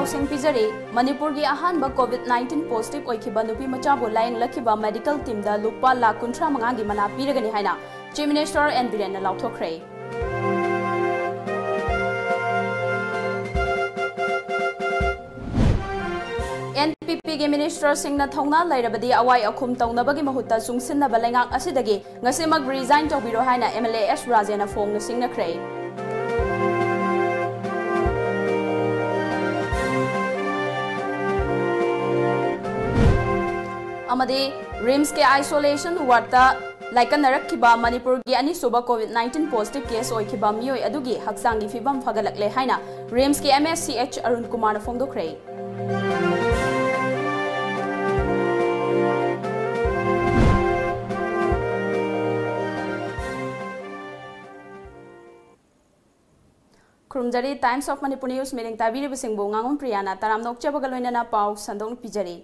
Lausing Pizari, Manipur gi ahanba COVID-19 positive oikiba nupi machabu layang lakiba medical team da lupa la kuntra mangangi mana piragani haina Chief Minister and Biren Lauthokre. NPP gi Minister Singna Thongna lairabadi awai akhum taunabagi mahutta sungsinna balengak asidagi ngasimag resign tawbiro haina MLA S Rajena Fong singna kre. Amade RIMS ke isolation warta like narakhiba Manipur gi ani suba COVID-19 positive case oikiba mioi adugi haksangi fibam fagalakle haina RIMS ke MSCH Arun Kumar Fongdokre. Kurumjari Times of Manipur News meeting tabiri bisingbo ngangom Priyana taram nokchabagalwena na pau sandong pijari.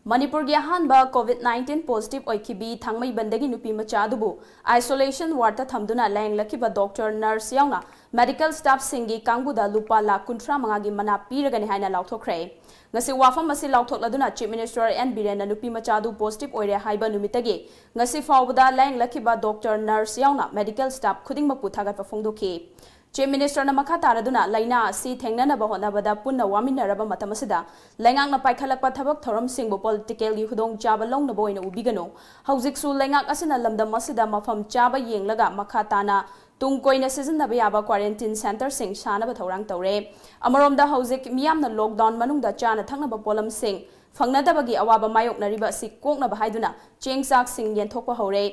Manipur gi ahanba COVID-19 positive oikibi thangmai bandagi nupi macha adubu isolation warta thamduna layang lakiba doctor nurse yauna medical staff singi kangbuda lupa la kuntra mangagi mana piragani haina lauthokre ngasi wafam asi lauthokladuna Chief Minister and Biren nupi macha adu positive oire haiba numitagi ngasi fawbuda layang lakiba doctor nurse yauna medical staff khudingma puthagat pafongdoki Chief Minister na makha taraduna laina si thengnana ba honabada punna waminaraba matamasida lengang na paikhalakpa thabak thoram singbo political gi hudong chaba longna boina ubigano haujiksu lengak asina lamdam masida mafam chaba yenglaga makha tana tungkoina sizinaba yaba quarantine center sing shanaba thorang tawre amaromda haujik miyamna lockdown manungda chana thangnaba polam sing fangnadabagi awaba mayoknariba si koknaba haiduna chengsak sing yenthokpa hore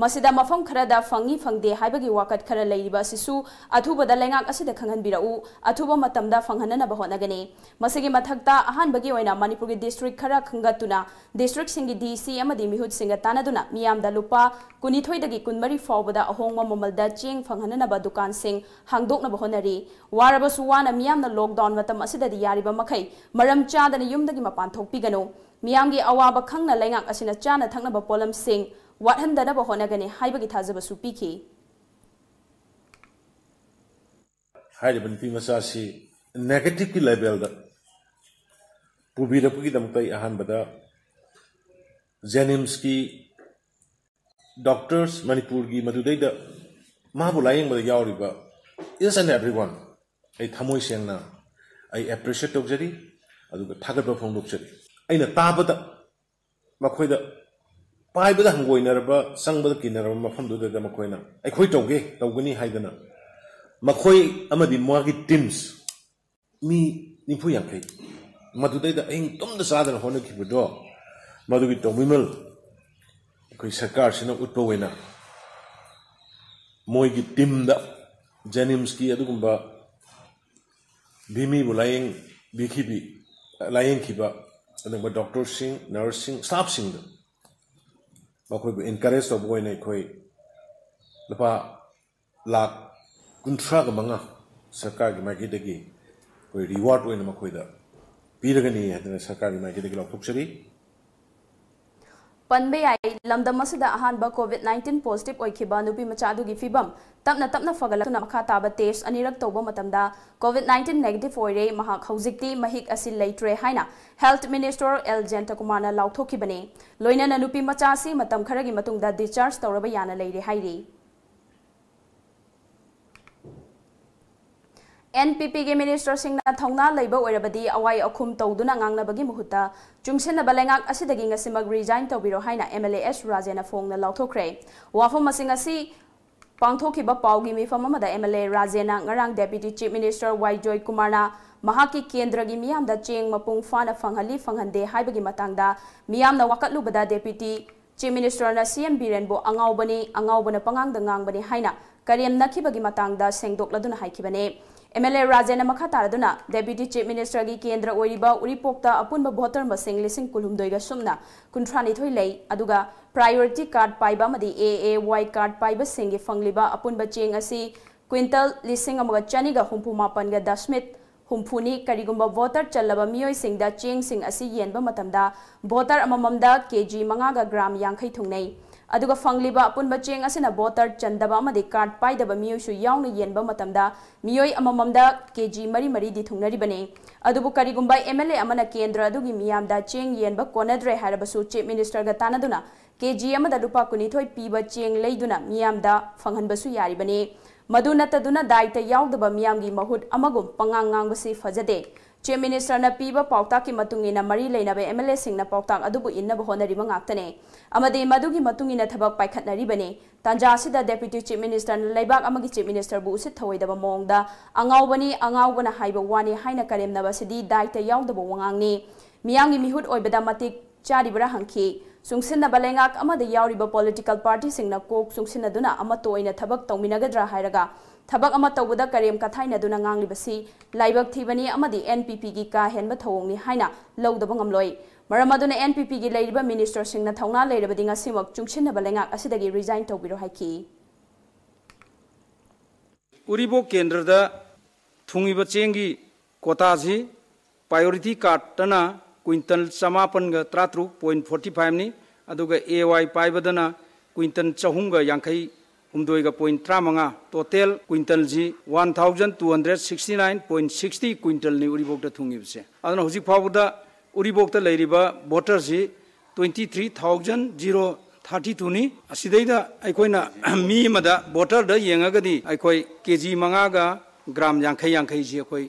Masida mafam kharada fangi fangde haibagi wakat khara leiriba sisu athubada lengak asida khangan birau athuba matamda fanghanana ba honagani masigi mathakta ahan bagi oina Manipur gi district khara khangatuna district singi DC amadi mihut singa tanaduna miyamda lupa kunithoi dagi kunmari fawbada ahongma mamalda cheng fanghanana ba dukan sing hangdokna ba honari waraba suwana miyamna lockdown matam asida di yariba makhai maram chadana yumdagi mapan thokpigano miyamgi awaba khangna lengak asina chana thangna ba polam sing What handana ba honagani haibagi thajaba supiki Haiban pimasasi negative level da pubira pugi damtai ahan bada Janimski doctors Manipur gi madudai da mabulayeng bada yauriba each and everyone ai thamoi sengna ai appreciate tokjari aduga thagatba phongdokjari aina tabada makhoida Paibada Hangoinaraba, Sangbada Kinara, Mafandu de Damakoina. I quite okay, Toguni Haidana. Makoi Amadi Morgi Tims. Me Nipuyanke. Matude the Ing Tom the Southern Honaki Budo. Maduvito Wimel. Sakar Sina Utpowena. Moigi Timda. Janimski Adumba. Bimi lying Bikibi. Lying Kiba. And then doctor sing, nursing, staff sing. Encourage of going a quay. The pa la kuntrag manga Sakagi Magidagi, we reward when Makwida. Piragani and the Sakagi Magidagi of Tuxeri Panbay Lamda Masida Ahanba COVID-19 positive oikiba nupi machadu gi fibam tapna fagalakna makha taba test anirak toba matamda COVID-19 negative oire mahak haujikti mahik asil leitre haina Health Minister L Jenta Kumana lauthokibane loina na nupi machasi matam kharagi matungda discharge tawraba yana leire hairi NPP ge Minister Singna Thongna leiba oirabadi awai akhum tawduna ngangnabagi muhuta chungsenna balengak asidagi ngasimag resign tawbiro haina MLAS Rajena Fongna lauthokre wafam masingasi pangthokiba paugi mifam amada MLA Rajena ngarang Deputy Chief Minister Y Joy Kumarna mahaki kendragi miyamda cheng mapung fana fanghande haibagi matangda miyamna wakatlubada Deputy Chief Minister na CM Birenbo angaubana pangangda ngangbani haina karem nakhibagi matangda sengdokladuna haikibane MLA Rajena Makataraduna, Deputy Chief Minister gi Kendra Oiriba Uripokta Apunba voter masing lising kulumdoiga sumna kuntrani thoilei aduga priority card paiba madi AAY card paiba singi fangliba apunba cheng asi quintal lising amaga chaniga humpumapan ga dasmit humpuni karigumba voter chalaba mioi singda cheng sing asi yenba matamda voter amamamda kg mangaga gram yankhai thungnei अदुगा फंगलिबा अपुनबा चेंग असिना voter चंदबा अमदि card पाइदबा मियोइसु यावना येनबा मतमदा मियोइ अमममदा केजी मरी मरी दि थुंगनरिबने अदुबु करिगुंबा एमएलए अमना केंद्र अदुगी मियामदा चेंग येनबा कोनद्रे हारबसु चीफ मिनिस्टर गा तानादुना केजी अमदा लुपा कुनिथोय पीबा चेंग लेदुना मियामदा फंगहनबसु यारिबने मदु नतदुना दायित्व यावदबा मियामगी महुत अमगुम पंगांग ngangbasi फजदे चीफ मिनिस्टर ना पीबा पाउता की मतुंगिना मरी लेनाबे MLA सिंगना पाउता अदुबु इन्नबो होनरिबा ngaktane amade madugi matungina thabak paikhatnaribane tanjasida deputy chief minister na leibak amagi chief minister bu usit thawaidaba mongda angawbana haiba wani haina karemnaba sidi daita yawdaba wangangni miyangi mihut oibada matik charibra hangki sungsinna balengak amada yawriba political party singna kok sungsinna duna amato oina thabak tawminagadra hairaga थबक अमा तौबदा करेम कथाइना दुना nganglibasi लाइबक थीबनी अमदी NPP की का हेनबा थवंगनी हाइना लौदबा ngamloi मरम अदुना NPP की लेरिबा minister सिंगना थौना लेरबदी ngasimak chungsinna balengak asidagi resign tawbiro haiki उरिबो केंद्रदा थुंगिबा चेंगी कोताजी प्रायोरिटी कार्ड तना क्विंटल 54.45 नि अदुगा एवाई पाइबदना क्विंटल 450.35 टोटल क्विंटल जी 1269.60 क्विंटल नि उरिबोक्ता थुंगिबसे अदना हुजि फावदा उरिबोक्ता लेरिबा वोटर जी 23,032 नि असिदैदा अखोइना मी मदा वोटर द येंगागदी अखोइ केजी 5 गा ग्राम 50 जी अखोइ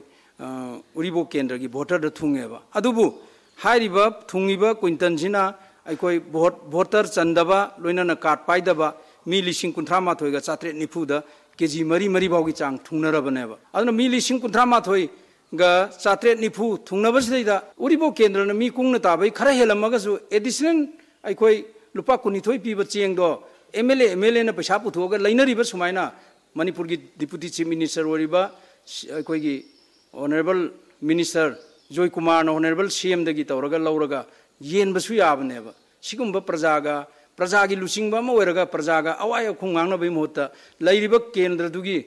उरिबो केंद्र की वोटर द थुंगेबा अदुबु हाइरिबा थुंगिबा क्विंटल जिना अखोइ वोटर चंदबा लोइना कार्ड पाइदबा मी 53 गा 790 केजी मरी मरी बाउगी चांग थुंगनरबनेबा अदना मी 53 गा 790 थुंगनबसिदैदा उरिबो केंद्र न मी कुंगना ताबै खरा हेलमगसु एडिशनल अखोइ लुपा कुनिथोय पीब चेंगदो एमएलए न पैसा पुथोगा लैनरिबा सुमाइना मणिपुर की डिप्यूटी चीफ मिनिस्टर ओरिबा अखोइगी ऑनरेबल मिनिस्टर जॉय कुमार न ऑनरेबल सीएम दगी तौरगा लौरगा येनबसु याबनेबा सिगुंबा प्रजा की लुचिंगबा म ओरगा प्रजागा अवाय खुंगांगनबई मोहता लैरिबा केंद्र दुगी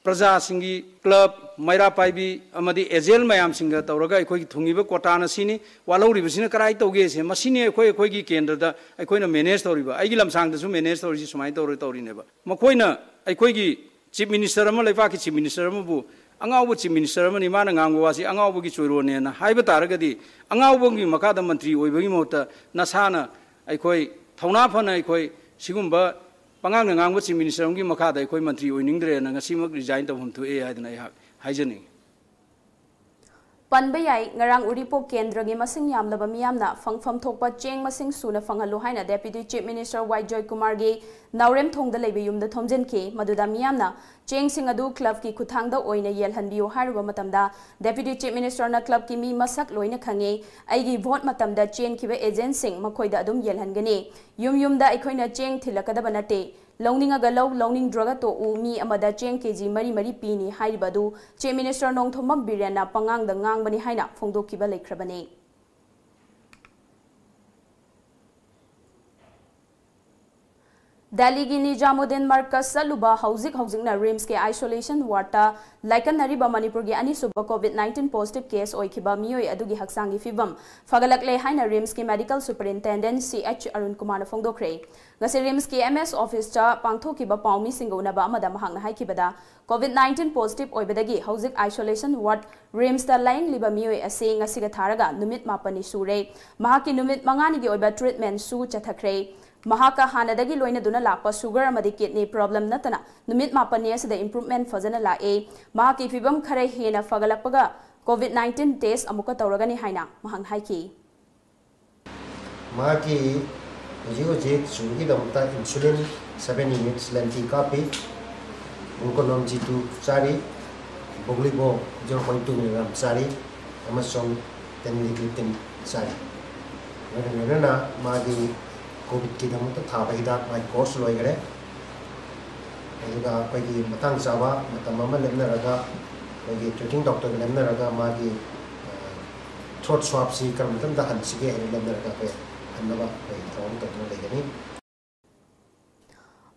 प्रजा सिंगी क्लब मैरा पाइबी अमदी एजेल मयाम सिंगा तौरगा अखोइगी थुंगिबा कोटाना सिनी वालौरिबसिना कराइ तौगे से मसिनी अखोइगी केंद्रदा अखोइना मैनेज तौरिबा आइगी लमसांगदसु मैनेज तौरिसि सुमाइ तौरिनेबा मखोइना अखोइगी चीफ मिनिस्टर अमा लेपाकी चीफ मिनिस्टर अमबु अंगावबु चीफ मिनिस्टर अमनि माना ngango wasi अंगावबुगी चोइरोनेना हाइबा तारगदी अंगावबुगी मकादा मंत्री ओइबगी मोहता नसाना अखोइ थौना फना अखोइ सिगुंबा पंगांग ngango चीफ मिनिस्टर की मखादा अखोइ मंत्री ओइनिंगद्रे न ngasimak resign तबहुम थुए हाइदना हाइजनी पनबे याई ngarang uripo केंद्र की मसिंग यामलबा मियामना फंगफम थोकपा चेंग मसिंग सुना फंगहलु हाइना deputy chief minister Y Joy Kumar गी नावरेम थोंगदा लेबे युमदा थोमजिनके मदुदा मियामना चेंग सिंग अदु क्लब की खुथांगदा ओइना येलहनबियो हारुबा मतमदा डेप्यूटी चीफ मिनिस्टर ना क्लब की मी मसक लोइना खंगे आइगी वोट मतमदा चेंग खिबे एजेंट सिंग मखोइदा अदुम येलहनगने युमदा अखोइना चेंग थिलकदबा नटे लौनिंगा लौ लौनिंग ड्रगा तो उ मी अमदा चेंग केजी मरी मरी पीनी हाइरिबदु चीफ मिनिस्टर नोंथोमम बिरेना पंगांग द ngangbani हाइना फोंदोकिबा लेख्रबने दिल्ली की निजामुद्दीन मरकज सलुबा हौजिक रिम्स के आइसोलेशन वार्डा लाइकनरिबा मणिपुर की अनिसुब कोविड-19 पॉजिटिव केस ओइखिबा मियोय अदुगी हक्सांगी फिबम फगलकले हाइना रिम्स की medical superintendent CH Arun Kumar फोंदोखरे गसे रिम्स की MS ऑफिस चा पांगथोकिबा पाउमी सिंगोनबा अमदा महांगना हाइखिबदा कोविड-19 पॉजिटिव ओइबदगी हौजिक आइसोलेशन वार्ड रिम्स ता लाइंग लिबा मियोय असे ngasiga tharaga numit 9 sure mahaki numit 5 gi oiba treatment su chathakre महाका हानदगी लोइना दुना लापा सुगर अमदी किडनी प्रॉब्लम नतना नुमित 9 असदा इंप्रूवमेंट फजना लाए महाकी फिबम खरे हेना फगलपगा कोविड-19 टेस्ट अमुका तौरगनी हाइना महंग हाइकी महाकी होजी सुगी दमता इंसुलिन 7 यूनिट्स लेंटी कापी उनको नमजीतु चारी बोगलिबो 0.2 मिलीग्राम चारी अमसोंग 10 मिलीग्राम चारी नरना मागी कोविड की दम तो था हिदाक माई कोर्स लोगरे मतंग चाबा लेमनरगा ट्रीटिंग डॉक्टर लेमनरगा मागी थ्रोट स्वाप से कर्म हंसीगे लेमनरगा हन्नबा थोड़ा लेगनी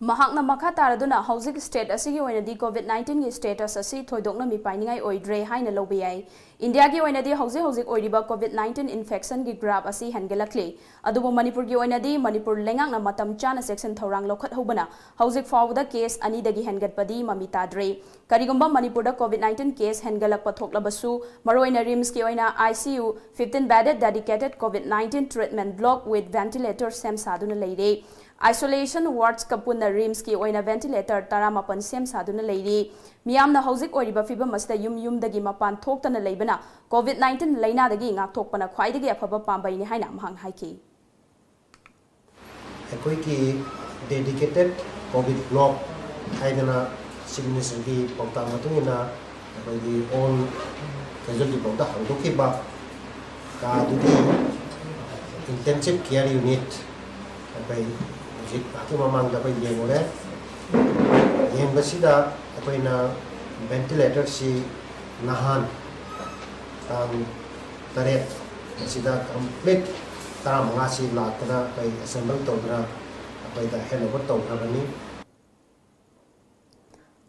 Mahakna makha taraduna hauzik state asigi oinadi COVID-19 gi status asi thoidokna mi painingai oidre haina lobiyai. India gi oinadi hauzik oiriba COVID-19 infection gi graph asi hangelakli. Adubu Manipur gi oinadi Manipur lengakna matam chana section thorang lokhat hobana hauzik fawda case ani dagi hangatpadi mamita dre. Karigumba Manipur da COVID-19 case hangalakpa thoklabasu maroina rims gi oina ICU 15 bedded dedicated COVID-19 treatment block with ventilator sem saduna leire. Isolation wards kapuna rims ki oina ventilator taramapan sem saduna leiri. Miyamna hauzik oiriba fibam masda yum dagi mapan thoktana leibana COVID-19 laina dagi ngak thokpana khwaidagi afaba pambai ni haina mahang haiki. Ekoi ki dedicated COVID block haidana signature ki pauta matungina ekoi ki all casualty pauta handoki ba ka dudi intensive care unit ekoi Aki mamang dapat yang oleh yang bersida apa ina ventilator si nahan tang tarik bersida complete taram ngasih lah kena apa assemble tau kena apa ita handover tau kena bani.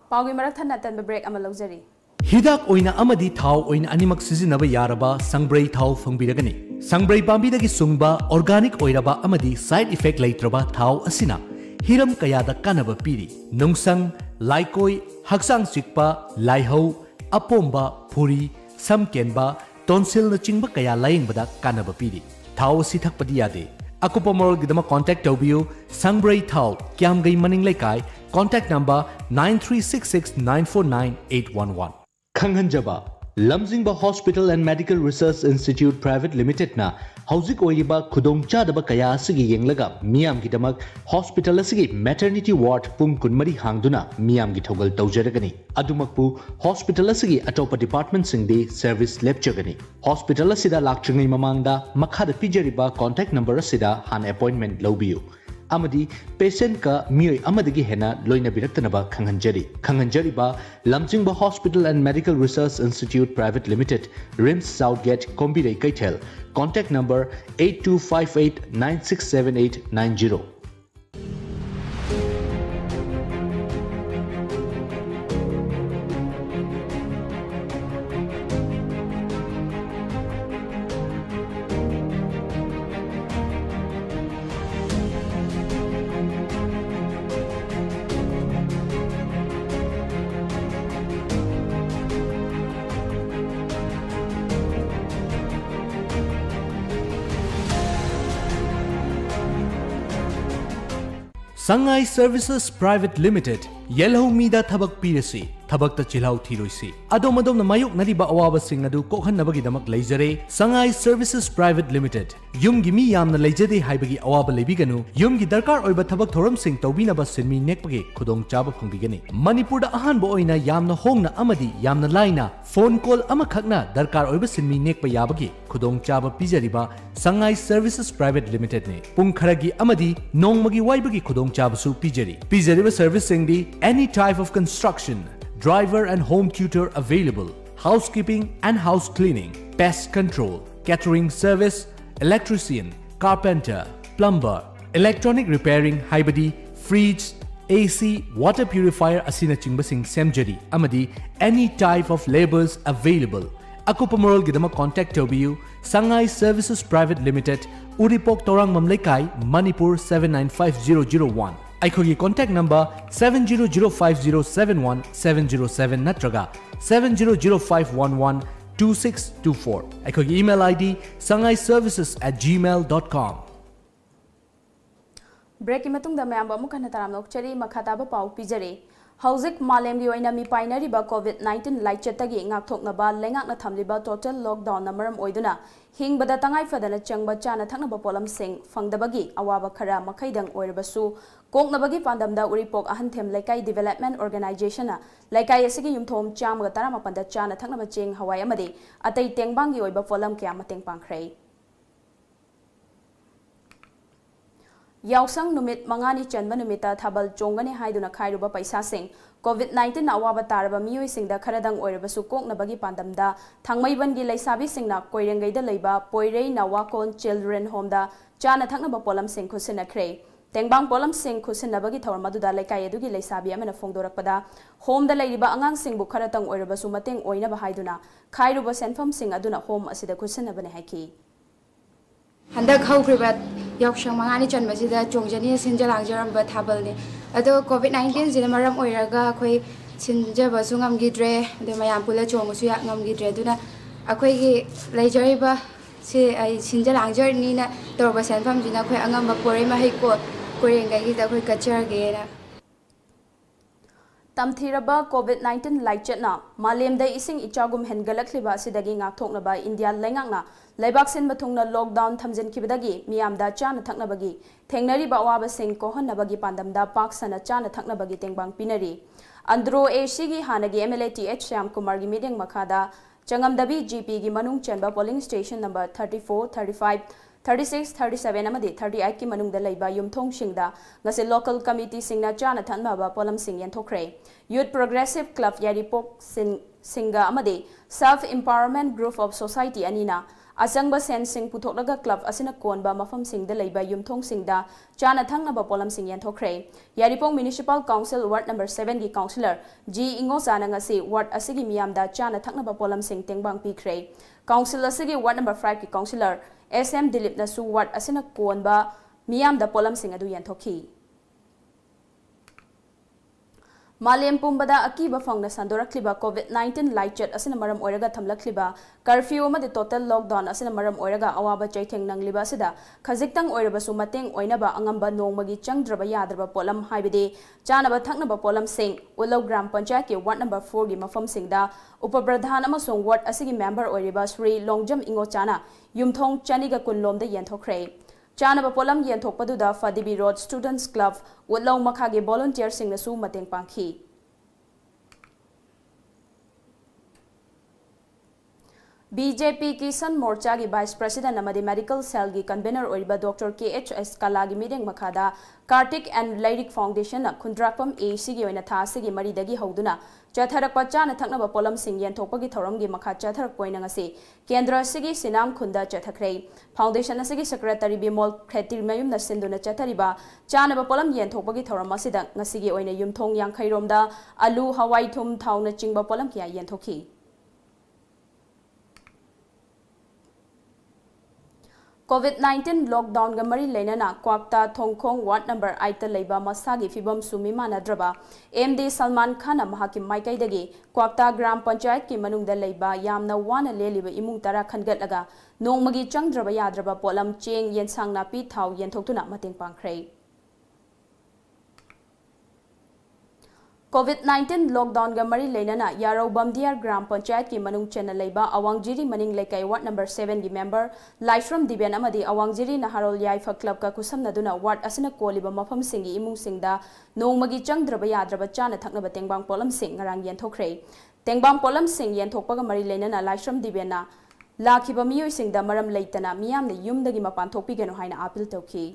Paugi marak than natan break amal luxury. Hidak oina amadi thau oina animak sizinaba yaraba sangbrai thau phongbiragani. Sangbrai pambidagi sungba organic oiraba amadi side effect leitraba thau asina hiram kayada kanaba piri. Nungsang, laikoi, haksang chikpa, laihau, apomba, phuri, samkenba, tonsil na chingba kaya laingbada kanaba piri. Thau asi thakpadi yade. Akupa moral gidama contact taubiyo Sangbrai thau kyamgai maning laikai contact number 9366949811. Kanghanjaba Lamjingba Hospital and Medical Research Institute Private Limited na hauzik oiriba khudong chadaba kaya asigi yenglaga miyam gi damak hospital asigi maternity ward pung kunmari hangduna miyam gi thogal tawjaragani adumakpu hospital asigi atopa department singdi service lepchagani hospital asida lakchingai mamangda makhada pijariba contact number asida han appointment lobiyu amadi patient ka miyoi amadagi hena loina biraktanaba khanganjari ba Lamjingba Hospital and Medical Research Institute Private Limited Rims Southgate Kombirei Kaithel contact number 8258967890. Sangai Services Private Limited Yellow Mida Thabak Pirasi Thabak ta Chilau Thiroisi Adom na mayuk nariba awaba sing adu kokhan nabagi damak leijare Sangai Services Private Limited Yum gi mi yamna leijade haibagi awaba lebiganu yum gi darkar oiba thabak thoram sing tawbina ba sinmi nekpagi khudong chaba phongbigani Manipur da ahan bo oina yamna hongna amadi yamna laina phone call amakhakna darkar oiba sinmi nekpa yabagi khudong chaba pijariba Sangai Services Private Limited ne pung kharagi amadi nongmagi waibagi khudong chaba su pijariba service singdi any type of construction driver and home tutor available, housekeeping and house cleaning, pest control, catering service, electrician, carpenter, plumber, electronic repairing, haibadi, fridge, AC, water purifier asina chingbasing semjari, amadi, any type of labors available. Akupamoral gidama contact tobiyu, Sangai Services Private Limited, Uripok Torang Mamlekai, Manipur 795001. Aikogi contact number 7005071 natraga 7005112 Aikogi email ID sangaiservices@gmail.com. Break imatung da mayamba mukana taram nokchari makhataba pau pijare. Hauzik malem gi oina mi painari ba COVID-19 laichetagi ngakthokna ba lengakna thamliba total lockdown namaram oiduna hingbada tangai fadana changba chana thakna ba polam sing fangdabagi awaba khara makhaidang oirabasu koknabagi pandamda uripok ahanthem laikai development organization na laikai asigi yumthom chamga tarama panda chana thakna ba cheng hawai amade atai tengbangi oiba polam kya mateng pangkhrei Yausang numit mangani chanba numita thabal chongani haiduna khairuba paisa sing COVID-19 awaba taraba miyoi singda kharadang oirabasu koknabagi pandamda thangmaiban gi laisabi singna koirengai da leiba poirei nawakon children home da chana thakna ba polam sing khusina khrei Tengbang polam sing khusinabagi thawar maduda laikai adugi leisabi amana phongdorakpada home da leiriba angang sing bu kharatang oirabasu mateng oina ba haiduna khairuba senfam sing aduna home asida khusinabane haiki Handak haukhribat yaukshang mangani chanbasida chongjani sinjalangjaramba thabalni ado COVID-19 sida maram oiraga khoi sinjabasu ngamgidre de mayam pula chongusu ya ngamgidre duna akhoi gi leijariba si ai sinjalangjarni na torba senfam jina khoi angamba pore ma haiko korenga gi da khoi kachar gera Tamthiraba COVID-19 laichetna malemda ising ichagum hengalakliba asidagi ngakthoknaba India laingakna laibak sin bathungna lockdown thamjenkibadagi miyamda chana thaknabagi thengnariba awaba sing kohannabagi pandamda paksana chana thaknabagi tengbang pinari andro ac gi hanagi MLA TH Syam Kumar gi meeting makhada changamdabi GP gi manung chenba polling station number 34 35 36 37 amadi 38 ki manung da leiba yumthong singda ngase local committee singna chana thanmaba polam sing yanthokre youth progressive club yaripok singa amadi self empowerment group of society anina asangba sen sing puthoknaga club asina konba mafam singda leiba yumthong singda chana thangnaba polam sing yanthokre yaripok municipal council ward number 7 gi councillor G Ingo Sana ngase ward asigi miyamda chana thangnaba polam sing tengbang pikre council asigi ward number 5 gi councillor SM Dilip Nasu Ward asina konba miyam da polam sing adu yanthokhi Malem pumbada akiba fangna sandorakliba COVID-19 laichet asina maram oiraga thamlakliba curfew amadi total lockdown asina maram oiraga awaba chaitheng nangliba asida khajiktang oirabasu mateng oinaba angamba nongmagi changdraba yadraba polam haibide chanaba thaknaba polam sing Ulau Gram Panchayat ki ward number 4 gi mafam singda upapradhan amasong ward asigi member oiriba Sri Longjam Ingo Chana yumthong chaniga kunlom da yanthokre Chanaba polam yanthokpaduda Fadibi Road Students Club Ulau Makhagi volunteer singna su mateng pangkhi BJP Kisan Morcha ki Vice President amadi Medical Cell ki convener oiriba Dr. KHS Kala ki meeting makhada Kartik and Lyric Foundation na Khundrakpam AC gi oina tha sigi mari dagi hoduna chatharakpa chana thaknaba polam sing yanthokpagi thoram gi makha chatharak poina ngase Kendra sigi Sinam Khunda chathakhrei Foundation asigi Secretary Bimol Khetir mayum na sinduna chathariba chanaba polam yanthokpagi thoram asida ngasigi oina yumthong yangkhairomda alu hawai thum thauna chingba polam kya yanthokhi COVID-19 lockdown ga mari leinana Kwakta Thongkhong ward number 8 ta leiba masagi fibam sumi manadraba MD Salman Khan mahaki maikai dagi Kwakta Gram Panchayat ki manung da leiba yamna wana leliba imung tara khangatlaga nongmagi changdraba yadraba polam cheng yensang na pi thau yenthokuna mateng pangkhrei COVID-19 lockdown ga mari leinana Yarau Bamdiar Gram Panchayat ki manung chena leiba Awangjiri maning lekai ward number 7 gi member Laishram Diben amadi Awangjiri Naharol Yaifa club ka kusamna duna ward asina koliba mafam singi imung singda nongmagi changdraba yadraba chana thaknaba tengbang polam sing ngarang yenthokhrei tengbang polam sing yenthokpaga mari leinana Laishram Diben na lakhiba miyoi singda maram leitana miyamna yumdagi mapan thokpigeno haina appeal tawki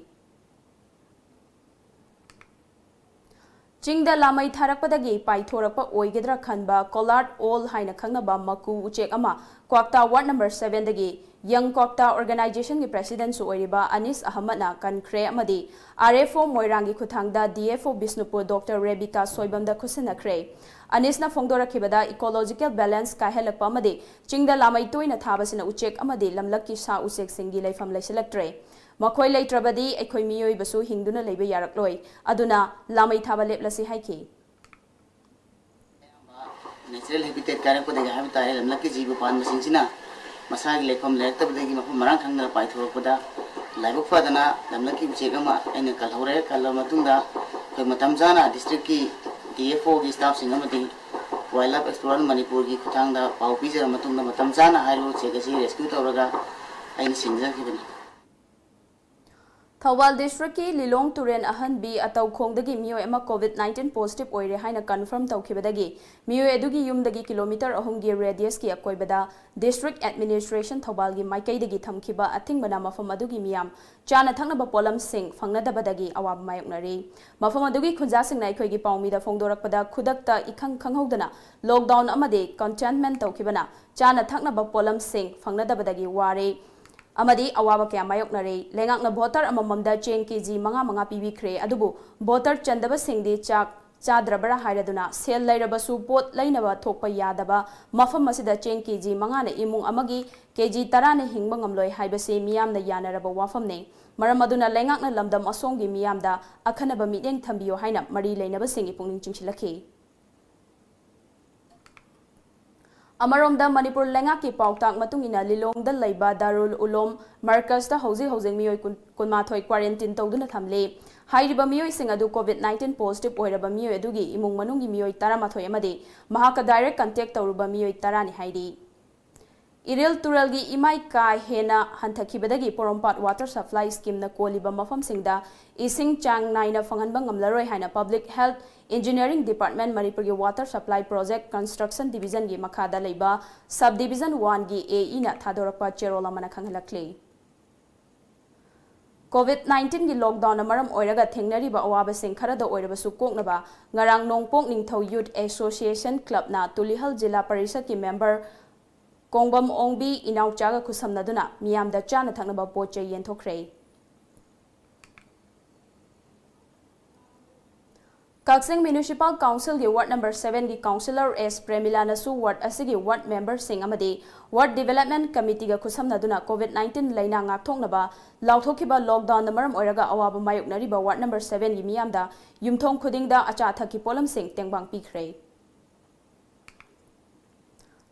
Chingda lamai tharakpadagi paithorakpa oigedra khanba Collard All haina khangnaba maku uchek ama Kwakta ward number 7 dagi Young Kwakta organization gi president su oiriba Anis Ahmad na kankhre amadi RFO Moirangi khuthangda DFO Bisnupur Dr. Rebecca Soibamda khusinakre Anis na phongdorakhibada ecological balance kahelakpa amadi chingda lamai toina thabasina uchek amadi lamlakki sa usek singi leifam leiselaktre Makhoi leitrabadi ekhoi miyoi basu hingduna leibe yarakloi aduna lamai thaba leplasi haiki Natural habitat karak pada gaya habitat alam laki jiwa pan masing sina masagi lekom lekta pada gima pun marang kang nara paithor pada laibuk pada na alam laki ucek ama ene kalhore kalau matunda ke matam jana district ki DFO ki staff singa mati wildlife explorer Manipur ki khutang da pau pijar matunda matam jana hairu chekasi rescue tawraga ain singja ki bani Thawal district ki Lilong Turen ahan bi ataw khongdagi miyo ema COVID-19 positive oire haina confirm tawkhibadagi miyo edugi yumdagi kilometer ahum gi radius ki akoibada district administration Thawal gi maikai dagi thamkhiba athingbana mafam adugi miyam chana thaknaba polam sing fangnadabadagi awab mayoknari mafam adugi khunja singna ikhoi gi pawmi da phongdorakpada khudakta ikhang khanghodana lockdown amade containment tawkhibana chana thaknaba polam sing fangnadabadagi ware amadi awaba kya mayoknare lengakna voter amamamda cheng kg manga pibikre adubu voter chandaba singdi chak chadrabara hairaduna sel lairabasu pot lainaba thokpa yadaba mafam asida cheng kg manga na imung amagi kg 10 na hingba ngamloi haibase miyamna yanaraba wafamne maram aduna lengakna lamdam asonggi miyamda akhanaba mideng thambiyo haina mari leinaba singi pungning chingchilakhi Amaromda Manipur lenga ki pautak matungina lilongda laiba Darul Ulom Markaz da housing miyoi kunmathoi quarantine tawduna thamle hairiba miyoi sing adu COVID-19 positive oiraba miyoi adugi imung manungi miyoi 13 amade mahaka direct contact tawruba miyoi 10 ni hairi Iril Turalgi imai ka hena hanthakibadagi Porompat water supply scheme na koliba mafam singda ising chang naina fanganba ngamlaroi haina public health engineering department Manipur gi water supply project construction division gi makhada leiba sub division 1 gi AE na thadorakpa cherola mana khanghalakle COVID-19 gi lockdown amaram oiraga thengnariba awaba sing kharada oiraba su koknaba ngarang nongpok ningthau youth association club na Tulihal Jilla Parishad ki member Kongbam Ongbi inauchaga kusamnaduna miyamda chana thangnaba poche yenthokre Kaksing Municipal Council gi Ward number 7 gi Councillor S Premila nasu Ward asigi Ward member sing amadi Ward Development Committee ga kusamnaduna COVID-19 laina ngakthongnaba lauthokiba lockdown namaram oiraga awaba mayoknariba Ward number 7 gi miyamda yumthong khudingda acha thaki polam sing tengbang pikre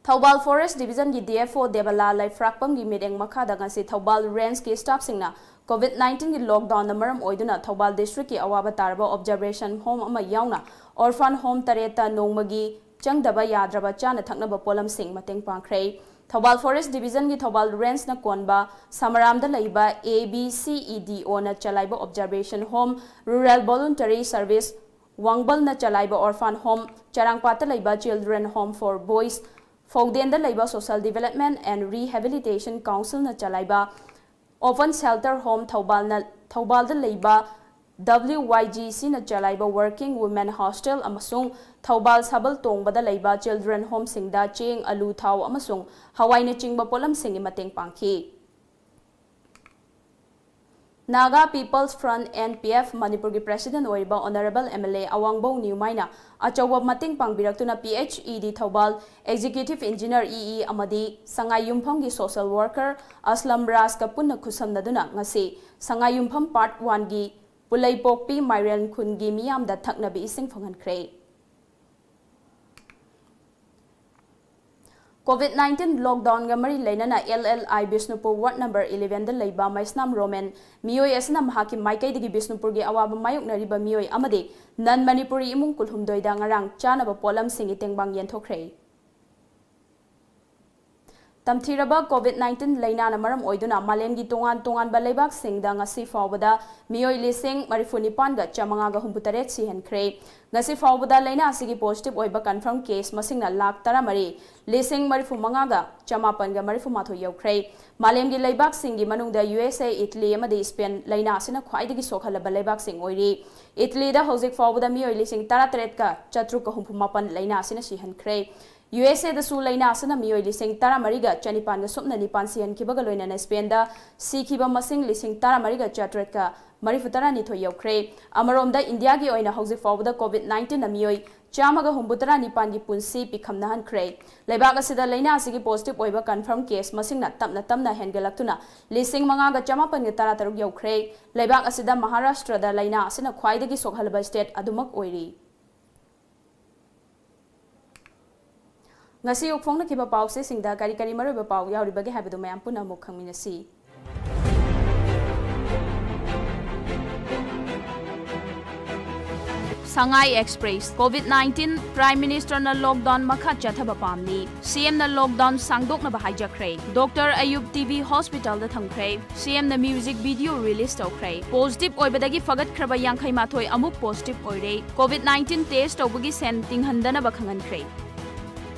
Thobal Forest Division gi DFO Debala Lai Frakpam gi medeng makhada ngasi Thobal Range ki staff singna COVID-19 gi lockdown na maram oiduna Thobal District ki awaba tarba observation home ama yauna orphan home tareta nongmagi changdaba yadraba chana thaknaba polam sing mateng pangkhre Thobal Forest Division gi Thobal Range na konba Samaramda laiba ABCEDO na chalaiba observation home rural voluntary service Wangbal na chalaiba orphan home Charangpata laiba children home for boys Fogden da laiba Social Development and Rehabilitation Council na chalaiba Open Shelter Home Thobal da laiba WYGC na chalaiba Working Women Hostel amasung Thobal Sabal Tongba da laiba Children Home singda cheng alu thau amasung hawai na chingba polam singi mateng pangki Naga People's Front NPF Manipur gi President oiba Honorable MLA Awangbo Newmaina achawa mating pangbirakuna PHED Thobal Executive Engineer EE amadi Sangai Yumpham gi Social Worker Aslam Ras ka punna khusamnaduna ngasi Sangai Yumpham Part 1 gi Pulai Pokpi Myren Khun gi miyamda thaknabi ising phangankhre COVID-19 lockdown ga mari lainana LLI Bisnupur Ward number 11 da laiba Maisnam Roman miyoi asna mahaki maikai digi Bisnupur gi awaba mayuk nariba miyoi amade nan Manipuri imung kulhumdoi da ngarang chanaba polam singi tengbang yenthokre Tamthiraba COVID-19 laina na maram oiduna malemgi tongan ba leibak singda ngasi fawbada miyoi lising marifunipan ga chamanga ga humputaret sihenkhre ngasi fawbada laina asigi positive oiba confirm case masingna lakh 13 lising marifumanga ga chamapan ga marifumatho yaukhre malemgi leibak singi manungda USA Italy amadi Spain laina asina khwaidagi sokhalaba leibak sing oiri Italy da hojik fawbada miyoi lising 13 ka chatruk ka humpumapan laina asina sihenkhre USA da su laina asana miyoi lising 13 ga chanipan ga supna nipan sihan kibaga loina Spain da sikhiba masing lising 13 ga chatret ka marifutara ni thoi yaukhre amarom da India gi oina hojik fawbada COVID-19 na miyoi chamaga humbutara nipan gi punsi pikhamna hankhre leibak asida laina asigi positive oiba confirm case masing na tamna hengalaktuna lising manga ga chamapan ga 13 yaukhre leibak asida Maharashtra da laina asina khwaidagi sokhalba state adumak oiri ngasi ukfongna kiba pause singda kari maroba pau yauribage habadu mayam puna muk khangminasi Sangai Express COVID-19 Prime Minister na lockdown makha chathaba pamni CM na lockdown sangdok na bahaijakre Dr. Ayub TV Hospital da thamkre CM na music video release tawkre positive oibadagi fagat khraba yankhai mathoi amuk positive oire COVID-19 test tawbagi sen tinghandana bakhangankre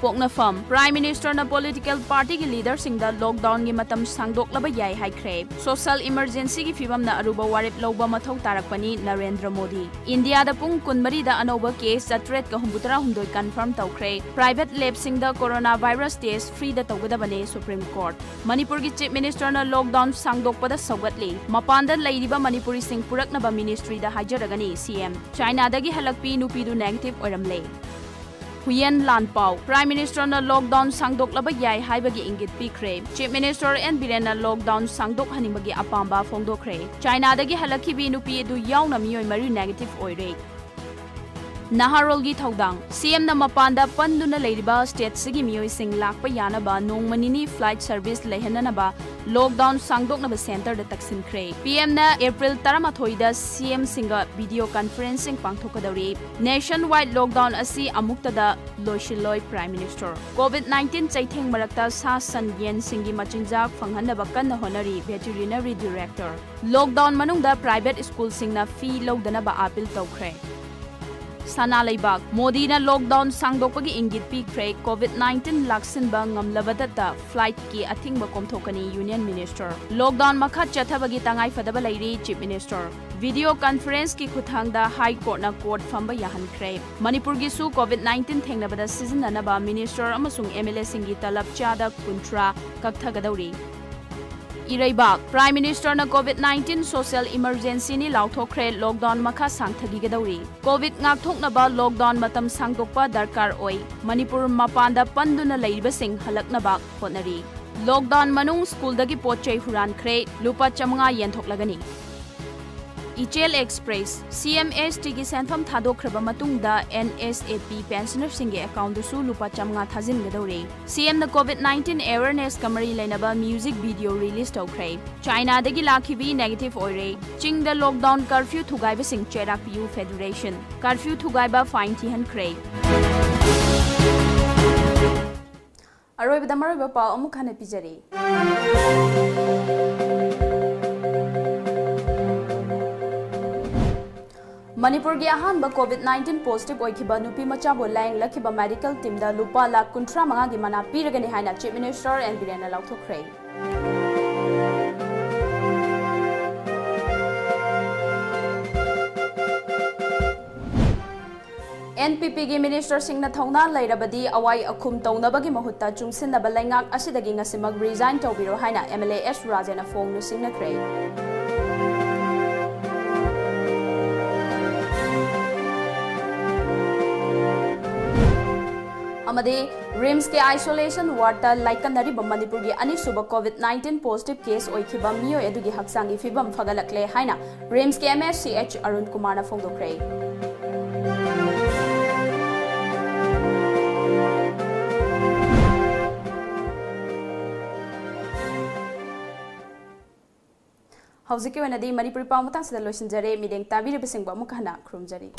पोक्नफम prime minister ना political party की leader सिंह दा lockdown की मतम सांगदोक लब याई हाइख्रे social emergency की फिवम ना अरुबा वारेप लौबा मथौ तारकपनी नरेंद्र मोदी इंडिया दा पुंग कुनमरी दा अनौबा केस 8,938 कंफर्म तौख्रे प्राइवेट लैब सिंह दा कोरोना वायरस टेस्ट फ्री दा तौगदबने सुप्रीम कोर्ट मणिपुर की चीफ मिनिस्टर ना लॉकडाउन सांगदोकपदा सौगतली मपानदा लैरिबा मणिपुरी सिंह पुरकनबा मिनिस्ट्री दा हाजरगनी सीएम चाइना दगी हलकपी नुपीदु नेगेटिव ओरमले हुयेन लानपाव प्राइम मिनिस्टर ना लॉकडाउन सांगदोकलब याई हाइबगी इंगित पीख्रे चीफ मिनिस्टर एन बिरेन ना लॉकडाउन सांगदोक हनिबगी अपांबा फोंदोख्रे चाइना दगी हलकखिबी नुपी दु यावना मियोय मरी नेगेटिव ओइरे नाहारोल की थौदांग सीएम ना मपानदा पंदुना लेरिबा स्टेट सिगी मियोय सिंग लाकपा यानबा नोंमनिनी फ्लाइट सर्विस लेहननबा लॉकडाउन सांगदोकनबा सेंटर दा तक्सिनख्रे पीएम ना अप्रैल 13 दा सीएम सिंगा वीडियो कॉन्फ्रेंसिंग पांगथोकदौरी नेशन वाइड लॉकडाउन असी अमुक्तदा लोइशिलोय प्राइम मिनिस्टर कोविड-19 चैथेंग मरक्ता सा सन येन सिंगी मचिंजाक फंगहनबा कन्न होनरी वेटरिनरी डायरेक्टर लॉकडाउन मनुंगदा प्राइवेट स्कूल सिंगना फी लौदनबा अपील तौख्रे सना लेबाक मोदी ना लॉकडाउन सांगदोकपगी इंगित पीख्रे कोविड-19 लाक्सिनबा ngamlabadata फ्लाइट की अथिंगबा कोमथोकनी यूनियन मिनिस्टर लॉकडाउन मखा चथबगी तंगाई फदबा लैरी चीफ मिनिस्टर वीडियो कॉन्फ्रेंस की खुथांगदा हाई कोर्ट ना कोर्ट फंबा याहनख्रे मणिपुर की सु कोविड-19 थेंगनबदा सिजननबा मिनिस्टर अमसुंग एमएलए सिंगी तलब चादा कुंट्रा कक्थगदौरी इरैबाक प्राइम मिनिस्टर ना कोविड-19 सोशल इमरजेंसी नि लाउथोख्रे लॉकडाउन मखा सांगथगिगदौरी कोविड ngakthoknaba लॉकडाउन मतम सांगदोकपा दरकार ओइ मणिपुर मपानदा पंदुना लैरिबसिंग हलकनबा होनरी लॉकडाउन मनुंग स्कूल दगी पोचै हुरानख्रे लुपा 500 येनथोकलगनी इचेल एक्सप्रेस CMST की सेंफम थादोख्रबा मतुंगदा NSAP पेंशनर सिंगे अकाउंट दुसु लुपा 500 थाजिनगदौरे CM द कोविड-19 अवेयरनेस कमरी लेनबा म्यूजिक वीडियो रिलीज तौख्रे चाइना दगी लाखिबी नेगेटिव ओइरे चिंग द लॉकडाउन कर्फ्यू थुगाइबा सिंग चेराकपियू फेडरेशन कर्फ्यू थुगाइबा फाइन थिहनख्रे अरोइबदा मरोइबा पाउ अमुक खाने पिजरी मणिपुर की अहानब कोविड-19 पॉजिटिव ओइखिबा नुपी मचाबो लायंग लखिबा मेडिकल टीम दा लुपा लाख 35 की मना पीरगनी हाइना चीफ मिनिस्टर एन बिरेन लाउथोख्रे NPP की मिनिस्टर सिंह थौना लैरबदी अवाई अखुम तौनबगी महुत्ता चुंगसिनबा लैंगाक असिदगी ngasimak रिजाइन तौबिरो हाइना MLA S राजेना फोंग नुसिंगनख्रे रिम्स के आइसोलेशन वार्ड लाइकनरी मणिपुर की अनिसुब कोविड-19 पॉजिटिव केस ओइखिबा मियोय अदुगी हक्सांगी फिबम फगलकले हाइना रिम्स के MSCH अरुण कुमार ना फोंदोख्रे हौजिकी वनदी मणिपुरी पावमता सदा लोइसिनजरे मिदेंग ताबिरबसिंग बमुक हना खुरुमजरी